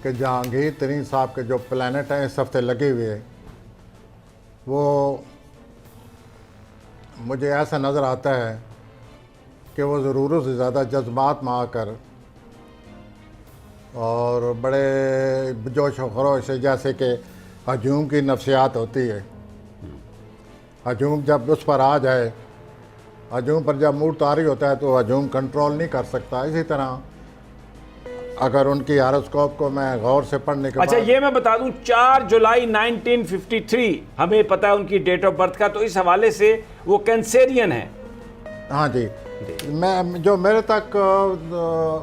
कि जहांगीर तरीन साहब के जो प्लानट हैं इस हफ्ते लगे हुए वो मुझे ऐसा नज़र आता है कि वो ज़रूरत से ज़्यादा जज्बात में आकर और बड़े जोश व खरोश से, जैसे कि हजूम की नफ्सियात होती है, हजूम जब उस पर आ जाए, हजूम पर जब मूड तारी होता है तो हजूम कंट्रोल नहीं कर सकता। इसी तरह अगर उनकी हारोस्कोप को मैं गौर से पढ़ने के अच्छा, बाद, ये मैं बता दूं 4 जुलाई 1953 हमें पता है उनकी डेट ऑफ बर्थ का, तो इस हवाले से वो कैंसेरियन है। हाँ जी, मैं जो मेरे तक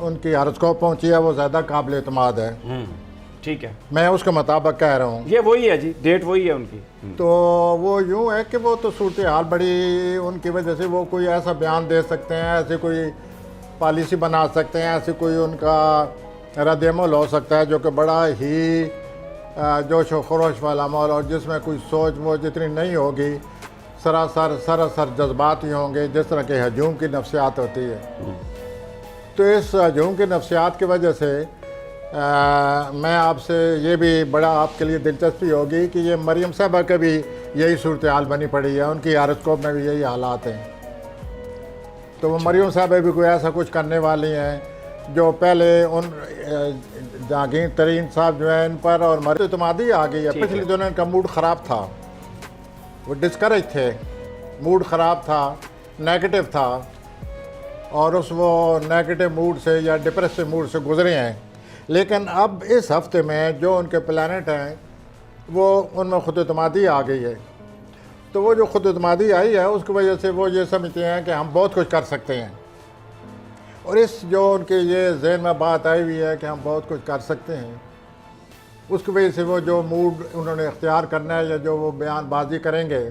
उनकी हारोस्कोप पहुंची है वो ज़्यादा काबिल एतमाद है। ठीक है, मैं उसके मुताबिक कह रहा हूँ। ये वही है जी, डेट वही है उनकी। तो वो यूँ है कि वो तो सूरत हाल बड़ी उनकी वजह से वो कोई ऐसा बयान दे सकते हैं, ऐसी कोई पॉलिसी बना सकते हैं, ऐसी कोई उनका रद्द-ए-अमल हो सकता है जो कि बड़ा ही जोश व खरोश वाला अमल और जिसमें कोई सोच वो जितनी नहीं होगी, सरासर जज्बात ही होंगे, जिस तरह के हजूम की नफ्सियात होती है। तो इस हजूम की नफ्सियात की वजह से मैं आपसे ये भी बड़ा आपके लिए दिलचस्पी होगी कि ये मरियम साहबा का भी यही सूरत हाल बनी पड़ी है, उनकी हारोस्कोप में भी यही हालात हैं। तो वो मरियम साहबा भी कोई ऐसा कुछ करने वाली हैं जो पहले उन जहांगीर तरीन साहब जो है इन पर और मरियम इतमादी आ गई है। पिछले दिनों इनका मूड ख़राब था, वो डिस्करेज थे, मूड ख़राब था, नेगेटिव था और उस वो नेगेटिव मूड से या डिप्रेसिव मूड से गुजरे हैं। लेकिन अब इस हफ्ते में जो उनके प्लानट हैं वो उनमें खुद एतमादी आ गई है। तो वो जो खुद एतमादी आई है उसकी वजह से वो ये समझते हैं कि हम बहुत कुछ कर सकते हैं, और इस जो उनके ये जहन में बात आई हुई है कि हम बहुत कुछ कर सकते हैं, उसकी वजह से वो जो मूड उन्होंने इख्तियार करना है या जो वो बयानबाजी करेंगे,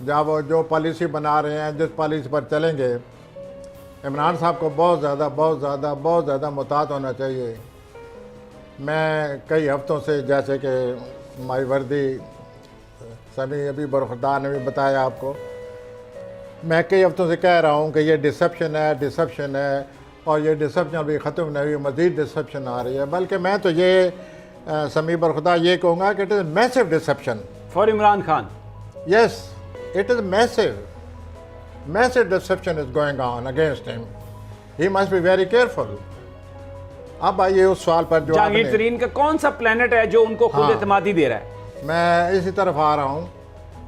जब वो जो पॉलिसी बना रहे हैं, जिस पॉलिसी पर चलेंगे, इमरान साहब को बहुत ज़्यादा मुहतात होना चाहिए। मैं कई हफ्तों से, जैसे कि माई वर्दी समी अभी बरखुरदार ने भी बताया आपको, मैं कई हफ्तों से कह रहा हूँ कि ये डिसेप्शन है और ये डिसेप्शन अभी ख़त्म नहीं हुई, मज़ीद डिसेप्शन आ रही है। बल्कि मैं तो ये समी बरखुरदार ये कहूँगा कि it is massive deception for Imran Khan. Yes, it is massive deception is going on against him. He must be very careful. अब आइए उस सवाल पर जो जहांगीर तरीन का कौन सा प्लेनेट है जो उनको खुद एतमादी दे रहा है? मैं इसी तरफ आ रहा हूँ।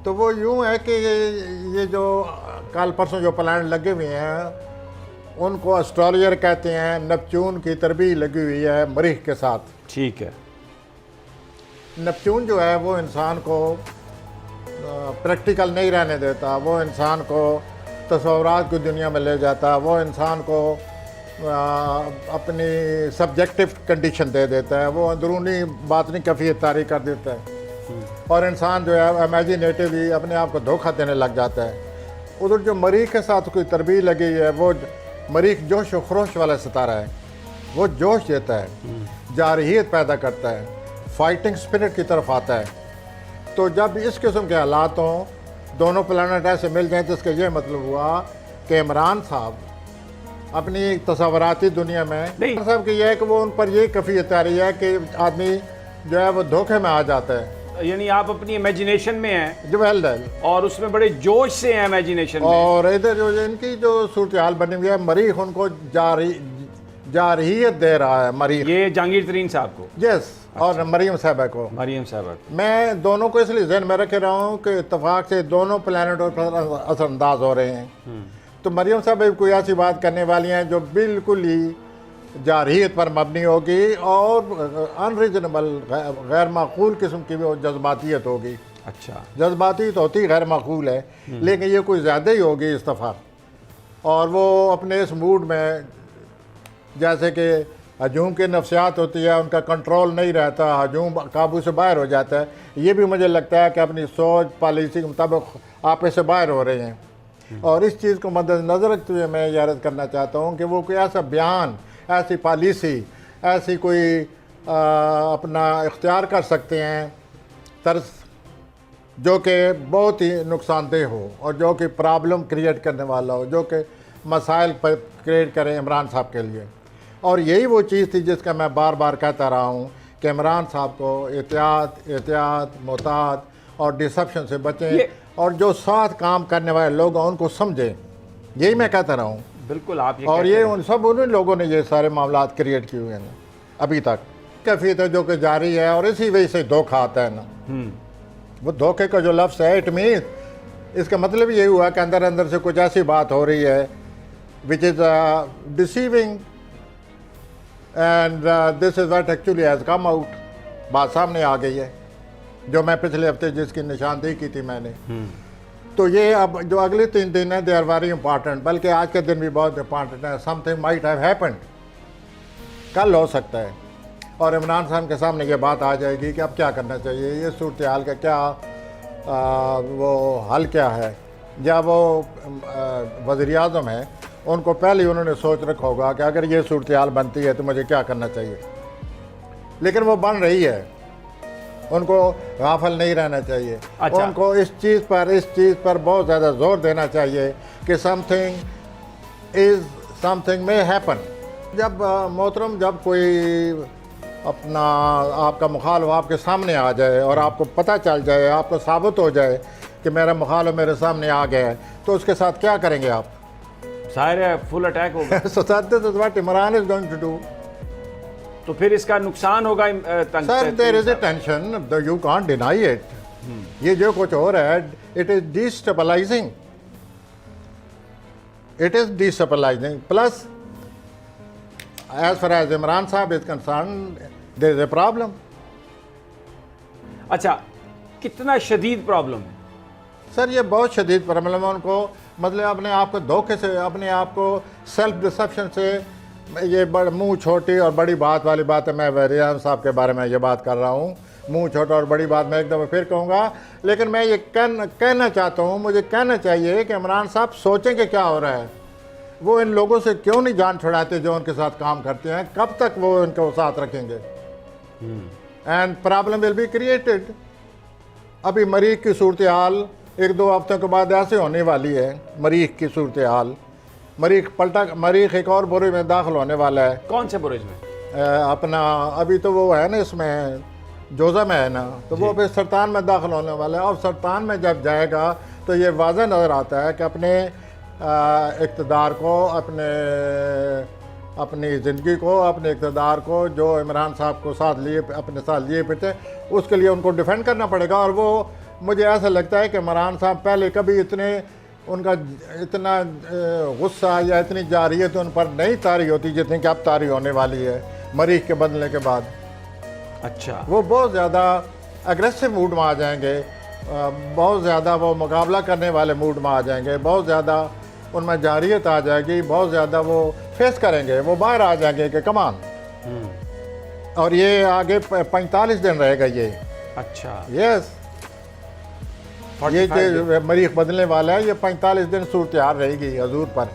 तो वो यूँ है कि ये जो कल परसों जो प्लानट लगे हुए हैं उनको एस्ट्रोलॉजर कहते हैं। नेपच्यून की तरबीह लगी हुई है मरीख के साथ। ठीक है। नेपच्यून जो है वो इंसान को प्रैक्टिकल नहीं रहने देता, वो इंसान को तस्वुरात की दुनिया में ले जाता है, वो इंसान को अपनी सब्जेक्टिव कंडीशन दे देता है, वो अंदरूनी बातनी कैफियत तारी कर देता है और इंसान जो है इमेजिनेटिवली अपने आप को धोखा देने लग जाता है। उधर जो मरीख के साथ कोई तरबीह लगी है, वो मरीख जोश व खरोश वाला सितारा है, वो जोश देता है, जारहियत पैदा करता है, फाइटिंग स्पिरिट की तरफ आता है। तो जब इस किस्म के हालात हों, दोनों प्लानट ऐसे मिल जाएं, तो इसका ये मतलब हुआ कि इमरान साहब अपनी तस्वुराती दुनिया में इमरान साहब की यह है कि वो उन पर यही कैफियत आ रही है कि आदमी जो है वो धोखे में आ जाता है। यानी आप अपनी इमेजिनेशन में हैं जो और उसमें बड़े जोश से हैं इमेजिनेशन में। और इधर जो इनकी जो सूरत हाल बनी हुई है, मरीख उनको जारहियत दे रहा है, मरीख ये जहांगीर तरीन साहब को। यस, और मरियम साहबा को। मरियम साहबा मैं दोनों को इसलिए जहन में रख रहा हूँ कि इत्तेफाक से दोनों प्लानट और असरअंदाज हो रहे हैं। तो मरियम साहब भी कोई ऐसी बात करने वाली हैं जो बिल्कुल ही जारहियत पर मबनी होगी और अनरीजनेबल, गैर माकूल किस्म की वो जज्बातियत होगी। अच्छा, जज्बाती तो होती गैर माकूल है, लेकिन ये कोई ज़्यादा ही होगी इस दफ़ा। और वो अपने इस मूड में, जैसे कि हजूम की नफ्सियात होती है, उनका कंट्रोल नहीं रहता, हजूम काबू से बाहर हो जाता है। ये भी मुझे लगता है कि अपनी सोच पॉलिसी के मुताबिक आप से बाहर हो रहे हैं। और इस चीज़ को मद्देनज़र रखते हुए मैं ये अर्ज़ करना चाहता हूँ कि वो कोई ऐसा बयान, ऐसी पॉलिसी, ऐसी कोई अपना इख्तियार कर सकते हैं तर्स जो कि बहुत ही नुकसानदेह हो और जो कि प्रॉब्लम क्रिएट करने वाला हो, जो कि मसाइल पर क्रिएट करें इमरान साहब के लिए। और यही वो चीज़ थी जिसका मैं बार बार कहता रहा हूँ कि इमरान साहब को एहतियात मोहतात और डिसेप्शन से बचें और जो साथ काम करने वाले लोग हैं उनको समझें। यही मैं कहता रहा हूँ। बिल्कुल आप और ये उन लोगों ने ये सारे मामलात क्रिएट किए हुए हैं ना अभी तक। कैफियत है जो कि जारी है और इसी वजह से धोखा आता है ना। वो धोखे का जो लफ्ज़ है इट मीन, इसका मतलब यही हुआ कि अंदर अंदर से कुछ ऐसी बात हो रही है which is deceiving and this is what actually has come out. बात सामने आ गई है जो मैं पिछले हफ्ते जिसकी निशानदेही की थी मैंने। तो ये अब जो अगले 3 दिन है दे आर वेरी इंपॉर्टेंट, बल्कि आज के दिन भी बहुत इंपॉर्टेंट है। समथिंग माइट हैव हैपेंड, कल हो सकता है और इमरान साहब के सामने ये बात आ जाएगी कि अब क्या करना चाहिए, ये सूरत हाल का क्या वो हल क्या है। या वो वज़ीर आज़म है उनको पहले ही उन्होंने सोच रखा होगा कि अगर ये सूरत हाल बनती है तो मुझे क्या करना चाहिए, लेकिन वो बन रही है। उनको गाफिल नहीं रहना चाहिए। अच्छा। उनको इस चीज़ पर बहुत ज़्यादा जोर देना चाहिए कि समथिंग में हैपन। जब मोहतरम जब कोई अपना आपका मुखालिफ आपके सामने आ जाए और आपको पता चल जाए, आपको साबित हो जाए कि मेरा मुखालिफ मेरे सामने आ गया है, तो उसके साथ क्या करेंगे आप? सारे फुल अटैक होगा। So that is what Imran is going to do. तो फिर इसका नुकसान होगा। Sir there is a tension, you can't deny it. ये जो कुछ हो रहा है it is destabilising, plus as far as Imran sahab is concern there is a problem. अच्छा, कितना शदीद प्रॉब्लम है? सर ये बहुत शदीद प्रॉब्लम है। उनको मतलब अपने आप को धोखे से, अपने आप को सेल्फ डिसेप्शन से, ये मुंह छोटी और बड़ी बात वाली बात है। मैं वज़ीर साहब के बारे में ये बात कर रहा हूँ, मुंह छोटा और बड़ी बात मैं एक दफ़ा फिर कहूँगा, लेकिन मैं ये कहना चाहता हूँ, मुझे कहना चाहिए कि इमरान साहब सोचें कि क्या हो रहा है। वो इन लोगों से क्यों नहीं जान छुड़ाते जो उनके साथ काम करते हैं? कब तक वो इनको साथ रखेंगे? And problem will be created. अभी मरीख की सूरत हाल 1-2 हफ्तों के बाद ऐसे होने वाली है। मरीख की सूरत हाल, मरीख एक और बुरे में दाखिल होने वाला है। कौन से बुरेज में? अपना अभी तो वो है ना, इसमें जोज़ा में है ना, तो वो फिर सरतान में दाखिल होने वाला है। और सरतान में जब जाएगा तो ये वाज़ह नज़र आता है कि अपने इक़्तिदार को, अपनी ज़िंदगी को, अपने इक़्तिदार को जो इमरान साहब को अपने साथ लिए फिरते, उसके लिए उनको डिफेंड करना पड़ेगा। और वो मुझे ऐसा लगता है कि इमरान साहब पहले कभी उनका इतना गुस्सा या इतनी जारियत उन पर नहीं तारी होती जितनी कि अब तारी होने वाली है मरीख के बदलने के बाद। अच्छा, वो बहुत ज़्यादा अग्रेसिव मूड में आ जाएंगे, बहुत ज़्यादा वो मुकाबला करने वाले मूड में आ जाएंगे, बहुत ज़्यादा उनमें जारियत आ जाएगी, बहुत ज़्यादा वो फेस करेंगे, वो बाहर आ जाएंगे कि कमान। और ये आगे 45 दिन रहेगा ये। अच्छा, यस, ये जो मरीख बदलने वाला है, ये 45 दिन सूरत हाल रहेगी हजूर पर।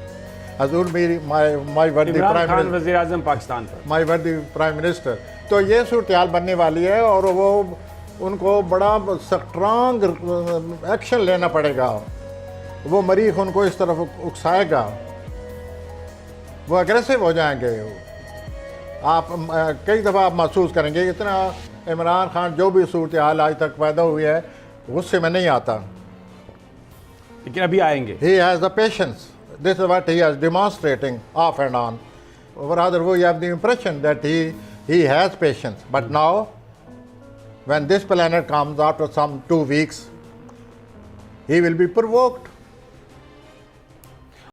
हजूर मेरी माई वर्दी प्राइम वज़ीर आज़म पाकिस्तान पर, माई वर्दी प्राइम मिनिस्टर। तो ये सूरत हाल बनने वाली है और वो उनको बड़ा स्ट्रांग एक्शन लेना पड़ेगा। वो मरीख उनको इस तरफ उकसाएगा, वो अग्रेसिव हो जाएंगे। आप कई दफ़ा आप महसूस करेंगे इतना इमरान खान जो भी सूरत हाल आज तक पैदा हुई है गुस्से में नहीं आता, लेकिन अभी आएंगे। He has the patience. This is what he is demonstrating off and on. Or rather, we have the impression that he has patience. But now, when this planet comes after some 2 weeks, he will be provoked.